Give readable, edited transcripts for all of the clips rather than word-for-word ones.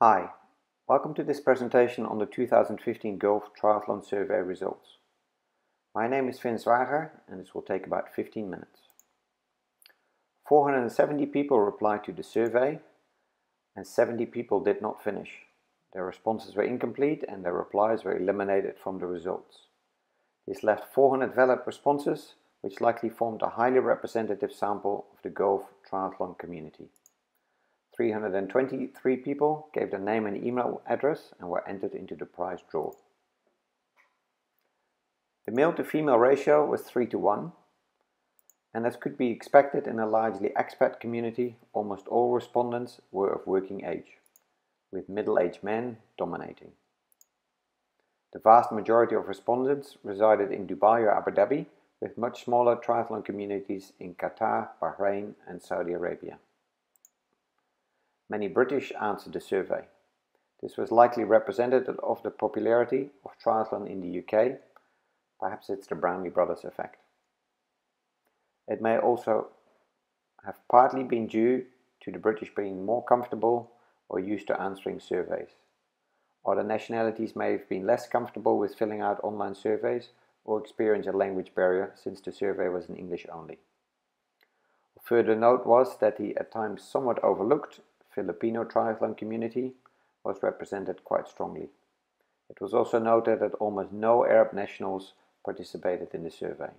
Hi, welcome to this presentation on the 2015 Gulf Triathlon Survey results. My name is Zwager and this will take about 15 minutes. 470 people replied to the survey and 70 people did not finish. Their responses were incomplete and their replies were eliminated from the results. This left 400 valid responses, which likely formed a highly representative sample of the Gulf triathlon community. 323 people gave their name and email address and were entered into the prize draw. The male to female ratio was 3:1, and as could be expected in a largely expat community, almost all respondents were of working age, with middle-aged men dominating. The vast majority of respondents resided in Dubai or Abu Dhabi, with much smaller triathlon communities in Qatar, Bahrain and Saudi Arabia. Many British answered the survey. This was likely representative of the popularity of triathlon in the UK. Perhaps it's the Brownlee Brothers effect. It may also have partly been due to the British being more comfortable or used to answering surveys. Other nationalities may have been less comfortable with filling out online surveys or experience a language barrier since the survey was in English only. A further note was that the at times somewhat overlooked Filipino triathlon community was represented quite strongly. It was also noted that almost no Arab nationals participated in the survey.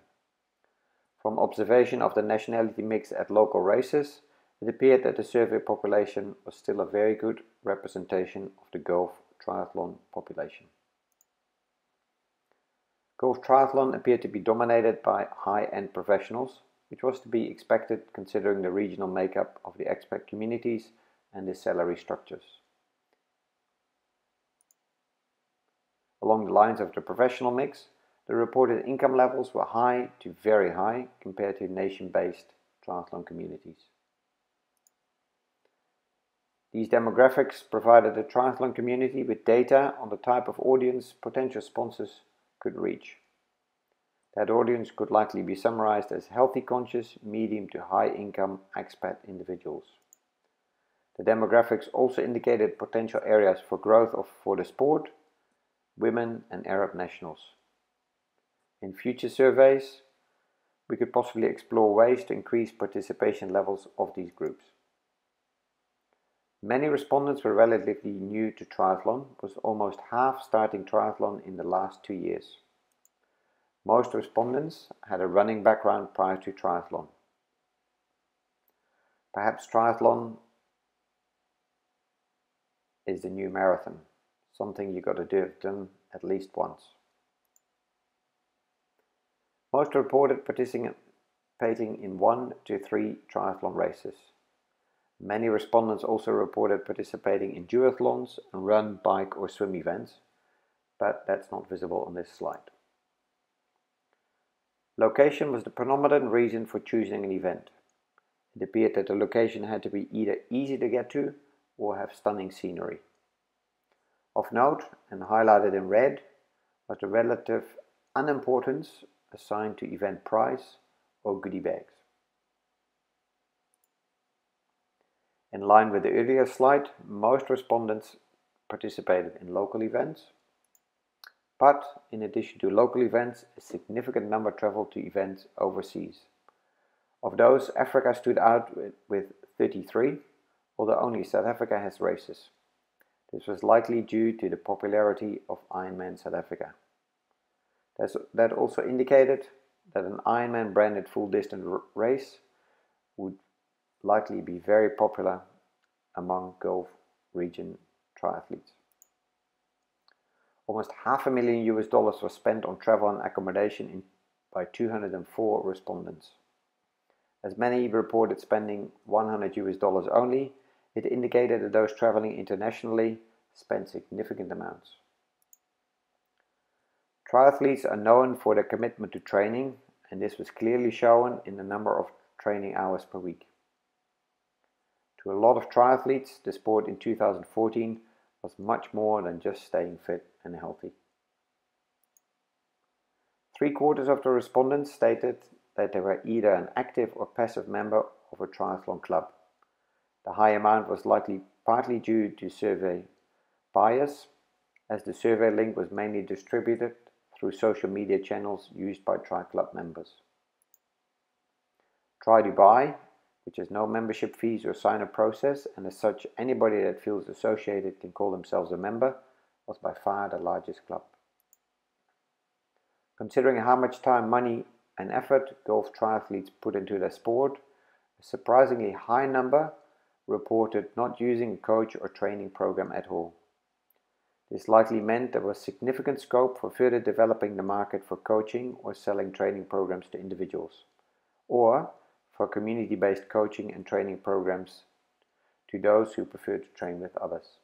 From observation of the nationality mix at local races, it appeared that the survey population was still a very good representation of the Gulf triathlon population. Gulf triathlon appeared to be dominated by high-end professionals, which was to be expected considering the regional makeup of the expat communities and the salary structures. Along the lines of the professional mix, the reported income levels were high to very high compared to nation-based triathlon communities. These demographics provided the triathlon community with data on the type of audience potential sponsors could reach. That audience could likely be summarized as healthy conscious, medium to high income expat individuals. The demographics also indicated potential areas for growth for the sport, women and Arab nationals. In future surveys, we could possibly explore ways to increase participation levels of these groups. Many respondents were relatively new to triathlon, with almost half starting triathlon in the last 2 years. Most respondents had a running background prior to triathlon. Perhaps triathlon is the new marathon, something you got to do it done at least once. Most reported participating in 1 to 3 triathlon races. Many respondents also reported participating in duathlons and run, bike or swim events, but that's not visible on this slide. Location was the predominant reason for choosing an event. It appeared that the location had to be either easy to get to or have stunning scenery. Of note, and highlighted in red, was the relative unimportance assigned to event prize or goodie bags. In line with the earlier slide, most respondents participated in local events, but in addition to local events, a significant number traveled to events overseas. Of those, Africa stood out with 33, although only South Africa has races. This was likely due to the popularity of Ironman South Africa. That also indicated that an Ironman branded full distance race would likely be very popular among Gulf region triathletes. Almost $500,000 was spent on travel and accommodation by 204 respondents. As many reported spending $100 only, it indicated that those traveling internationally spent significant amounts. Triathletes are known for their commitment to training, and this was clearly shown in the number of training hours per week. To a lot of triathletes, the sport in 2014 was much more than just staying fit and healthy. 3/4 of the respondents stated that they were either an active or passive member of a triathlon club. The high amount was likely partly due to survey bias, as the survey link was mainly distributed through social media channels used by Tri Club members. Try Dubai, which has no membership fees or sign-up process, and as such anybody that feels associated can call themselves a member, was by far the largest club. Considering how much time, money and effort golf triathletes put into their sport, a surprisingly high number reported not using a coach or training program at all. This likely meant there was significant scope for further developing the market for coaching or selling training programs to individuals, or for community-based coaching and training programs to those who prefer to train with others.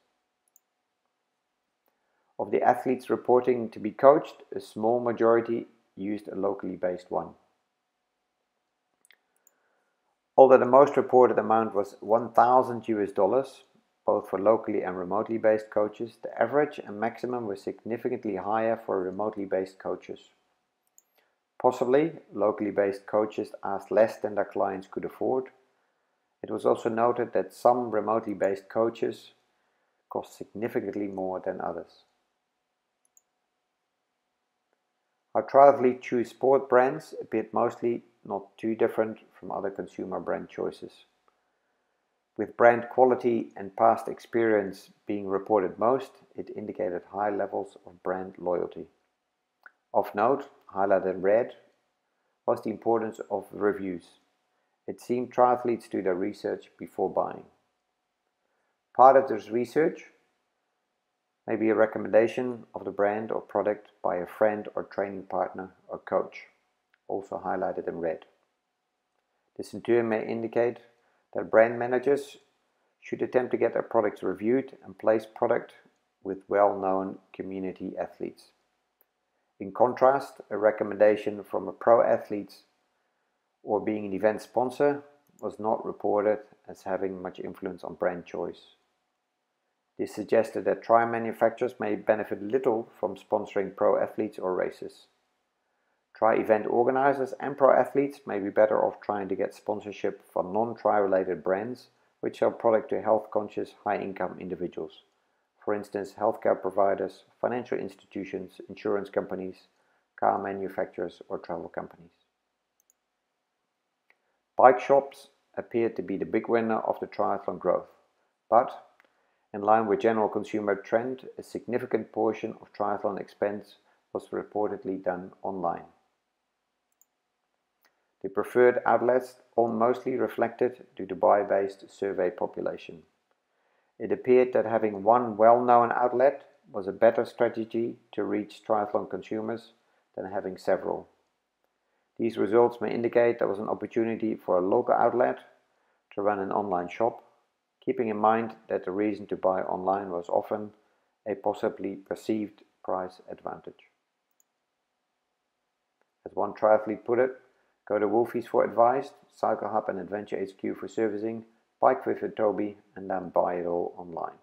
Of the athletes reporting to be coached, a small majority used a locally based one. Although the most reported amount was $1,000, both for locally and remotely based coaches, the average and maximum were significantly higher for remotely based coaches. Possibly, locally based coaches asked less than their clients could afford. It was also noted that some remotely based coaches cost significantly more than others. How triathletes choose sport brands appeared mostly not too different from other consumer brand choices, with brand quality and past experience being reported most. It indicated high levels of brand loyalty. Of note, highlighted in red, was the importance of reviews. It seemed triathletes do their research before buying. Part of this research may be a recommendation of the brand or product by a friend or training partner or coach, also highlighted in red. This in turn may indicate that brand managers should attempt to get their products reviewed and place product with well-known community athletes. In contrast, a recommendation from a pro athlete or being an event sponsor was not reported as having much influence on brand choice. This suggested that tri manufacturers may benefit little from sponsoring pro athletes or races. Tri event organizers and pro athletes may be better off trying to get sponsorship for non-tri related brands which sell product to health conscious, high income individuals. For instance, healthcare providers, financial institutions, insurance companies, car manufacturers, or travel companies. Bike shops appeared to be the big winner of the triathlon growth, but in line with general consumer trend, a significant portion of triathlon expense was reportedly done online. The preferred outlets mostly reflected the Dubai-based survey population. It appeared that having one well-known outlet was a better strategy to reach triathlon consumers than having several. These results may indicate there was an opportunity for a local outlet to run an online shop, keeping in mind that the reason to buy online was often a possibly perceived price advantage. As one triathlete put it, go to Wolfies for advice, Cycle Hub and Adventure HQ for servicing, Bike with Toby, and then buy it all online.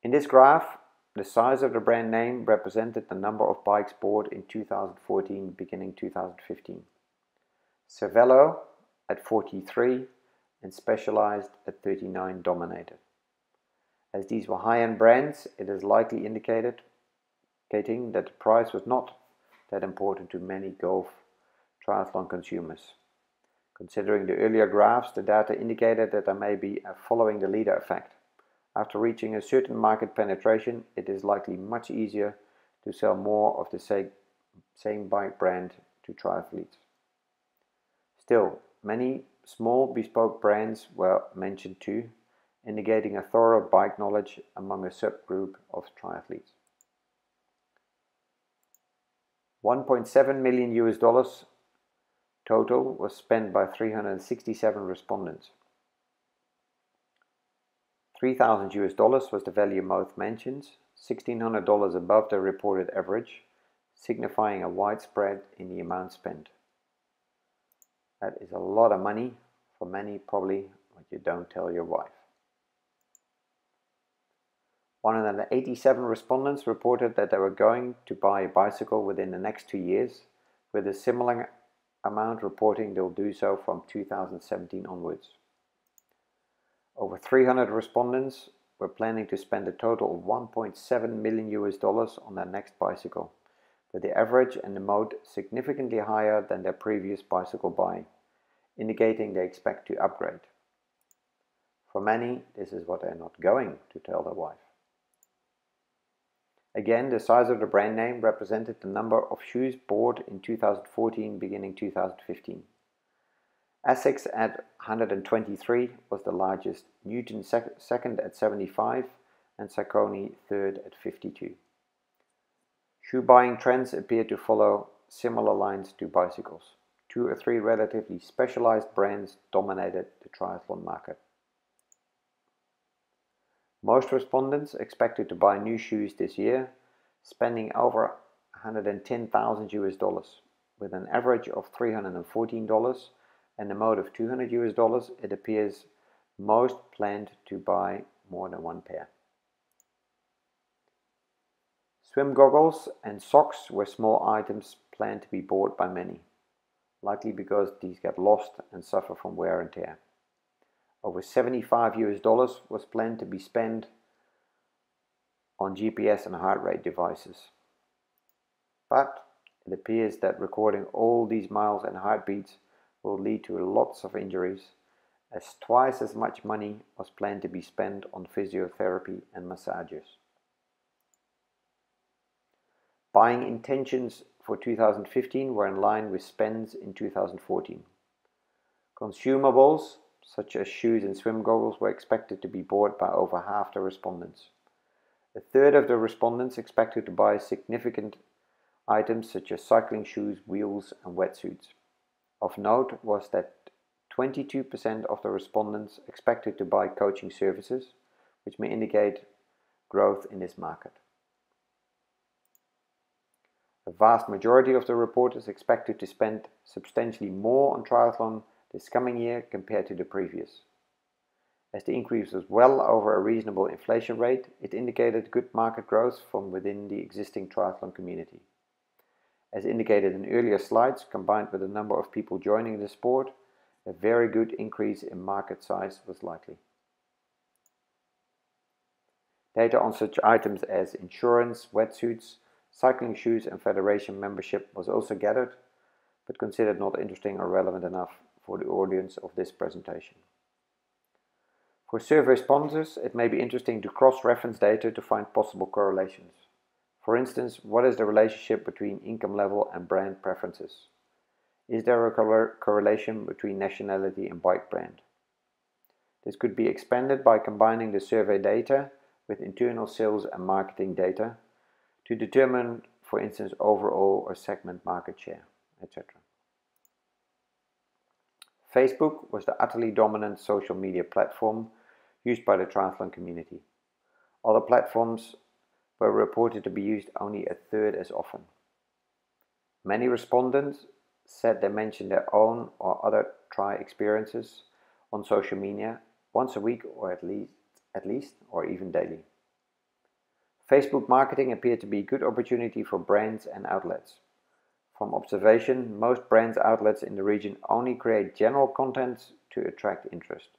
In this graph, the size of the brand name represented the number of bikes bought in 2014 beginning 2015. Cervelo at 43 and Specialized at 39 dominated. As these were high-end brands, it is likely indicating that the price was not that important to many golf triathlon consumers. Considering the earlier graphs, the data indicated that there may be a following the leader effect. After reaching a certain market penetration, it is likely much easier to sell more of the same bike brand to triathletes. Still, many small bespoke brands were mentioned too, indicating a thorough bike knowledge among a subgroup of triathletes. $1.7 million total was spent by 367 respondents. $3,000 was the value most mentioned, $1,600 above the reported average, signifying a widespread in the amount spent. That is a lot of money for many, probably what you don't tell your wife. 187 respondents reported that they were going to buy a bicycle within the next 2 years, with a similar amount reporting they'll do so from 2017 onwards. Over 300 respondents were planning to spend a total of $1.7 million on their next bicycle, with the average and the mode significantly higher than their previous bicycle buy, indicating they expect to upgrade. For many, this is what they're not going to tell their wife. Again, the size of the brand name represented the number of shoes bought in 2014 beginning 2015. Essex at 123 was the largest, Newton second at 75, and Saucony third at 52. Shoe buying trends appear to follow similar lines to bicycles. 2 or 3 relatively specialized brands dominated the triathlon market. Most respondents expected to buy new shoes this year, spending over $110,000, with an average of $314 and a mode of $200. It appears most planned to buy more than one pair. Swim goggles and socks were small items planned to be bought by many, likely because these get lost and suffer from wear and tear. Over $75 was planned to be spent on GPS and heart rate devices. But it appears that recording all these miles and heartbeats will lead to lots of injuries, as twice as much money was planned to be spent on physiotherapy and massages. Buying intentions for 2015 were in line with spends in 2014. Consumables such as shoes and swim goggles were expected to be bought by over half the respondents. A third of the respondents expected to buy significant items such as cycling shoes, wheels, and wetsuits. Of note was that 22% of the respondents expected to buy coaching services, which may indicate growth in this market. A vast majority of the reporters expected to spend substantially more on triathlon this coming year compared to the previous. As the increase was well over a reasonable inflation rate, it indicated good market growth from within the existing triathlon community. As indicated in earlier slides, combined with the number of people joining the sport, a very good increase in market size was likely. Data on such items as insurance, wetsuits, cycling shoes and federation membership was also gathered, but considered not interesting or relevant enough for the audience of this presentation. For survey sponsors, it may be interesting to cross-reference data to find possible correlations. For instance, what is the relationship between income level and brand preferences? Is there a correlation between nationality and bike brand? This could be expanded by combining the survey data with internal sales and marketing data to determine, for instance, overall or segment market share, etc. Facebook was the utterly dominant social media platform used by the triathlon community. Other platforms were reported to be used only a third as often. Many respondents said they mentioned their own or other tri experiences on social media once a week or at least or even daily. Facebook marketing appeared to be a good opportunity for brands and outlets. From observation, most brands outlets in the region only create general content to attract interest.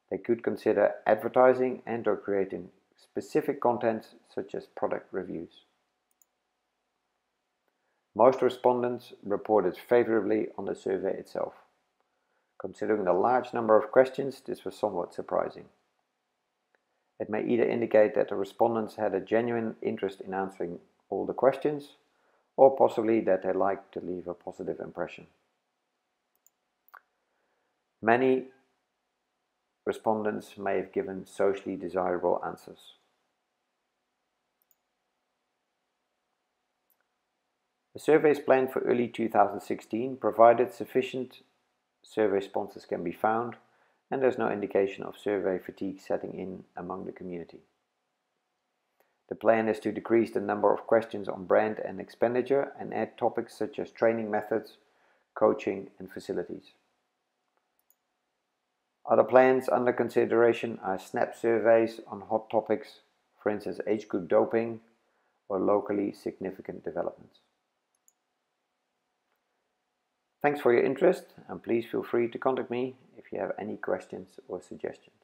They could consider advertising and or creating specific content such as product reviews. Most respondents reported favorably on the survey itself. Considering the large number of questions, this was somewhat surprising. It may either indicate that the respondents had a genuine interest in answering all the questions, or possibly that they liked to leave a positive impression. Many respondents may have given socially desirable answers. The survey is planned for early 2016, provided sufficient survey sponsors can be found and there's no indication of survey fatigue setting in among the community. The plan is to decrease the number of questions on brand and expenditure and add topics such as training methods, coaching and facilities. Other plans under consideration are snap surveys on hot topics, for instance age group doping or locally significant developments. Thanks for your interest and please feel free to contact me if you have any questions or suggestions.